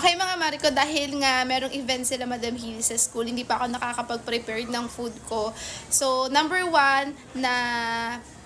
Okay mga Mariko, dahil nga merong event sila Madam Hilly sa school, hindi pa ako nakakapag-prepare ng food ko. So, number one na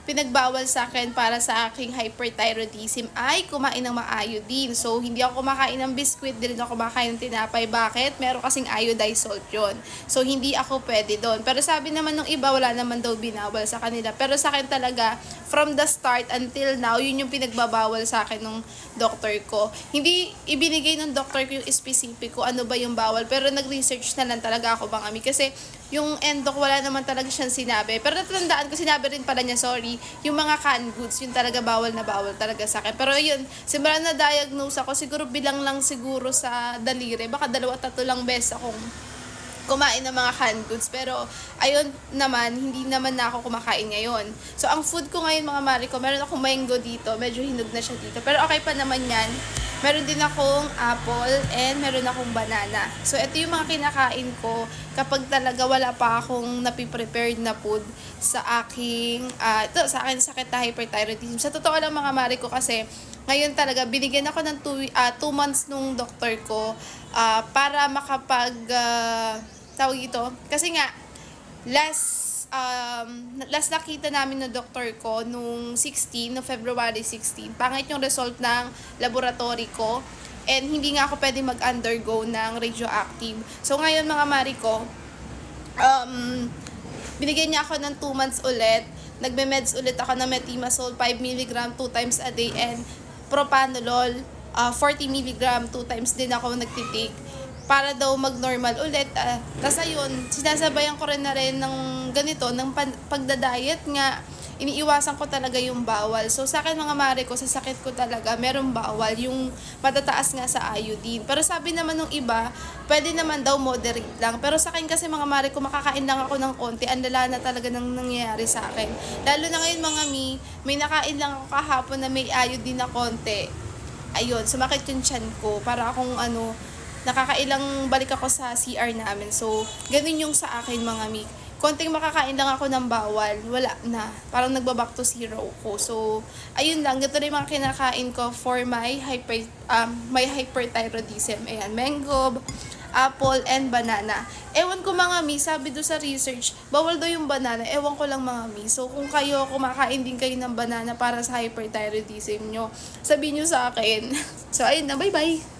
pinagbawal sa akin para sa aking hyperthyroidism ay kumain ng ma-iodine. So, hindi ako kumakain ng biskwit, hindi rin ako kumakain ng tinapay. Bakit? Meron kasing iodized salt yun. So, hindi ako pwede doon. Pero sabi naman ng iba, wala naman daw binawal sa kanila. Pero sa akin talaga, from the start until now, yun yung pinagbabawal sa akin ng doktor ko. Hindi ibinigay ng doktor ko yung specific ko ano ba yung bawal. Pero nag-research na lang talaga ako, Bang Ami. Kasi yung endok, wala naman talaga siyang sinabi. Pero natandaan ko, sinabi rin pala niya, sorry, yung mga canned goods, yun talaga bawal na bawal talaga sa akin. Pero yun, simula na diagnose ako, siguro bilang lang siguro sa daliri, baka 2-3 lang beses akong kumain ng mga canned goods. Pero, ayun naman, hindi naman na ako kumakain ngayon. So, ang food ko ngayon, mga Mariko, meron akong mango dito. Medyo hinog na siya dito. Pero okay pa naman yan. Meron din akong apple and meron akong banana. So, ito yung mga kinakain ko kapag talaga wala pa akong napiprepared na food sa aking, ito, sa akin sakit na hyperthyroidism. Sa totoo lang mga Mariko kasi, ngayon talaga, binigyan ako ng 2 months nung doktor ko para tawag ito. Kasi nga, last nakita namin ng doktor ko nung no February 16. Pangit yung result ng laboratory ko. And hindi nga ako pwede mag-undergo ng radioactive. So ngayon mga Mariko, binigyan niya ako ng 2 months ulit. Nagme-meds ulit ako ng metimazole 5 mg 2 times a day and propanolol 40 mg 2 times din ako nagtitake para daw mag-normal ulit. Tapos ayun, sinasabayan ko rin na rin ng ganito, ng pagda-diet nga, iniiwasan ko talaga yung bawal. So sa akin mga Mariko, sa sakit ko talaga, merong bawal, yung matataas nga sa iodine. Pero sabi naman ng iba, pwede naman daw moderate lang. Pero sa akin kasi mga Mariko, makakain lang ako ng konti, ang lala na talaga nang nangyayari sa akin. Lalo na ngayon mga may nakain lang ako kahapon na may iodine na konti. Ayun, sumakit yung tiyan ko, para akong nakakailang balik ako sa CR namin. So, ganun yung sa akin mga mi. Konting makakain lang ako ng bawal, wala na. Parang nagbaback to zero ko. So, ayun lang. Ganito rin mga kinakain ko for my hyperthyroidism. Ayan, mango, apple, and banana. Ewan ko mga mi, sabi do sa research, bawal daw yung banana. Ewan ko lang mga mi. So, kung kayo, kumakain din kayo ng banana para sa hyperthyroidism nyo, sabihin nyo sa akin. So, ayun na. Bye-bye!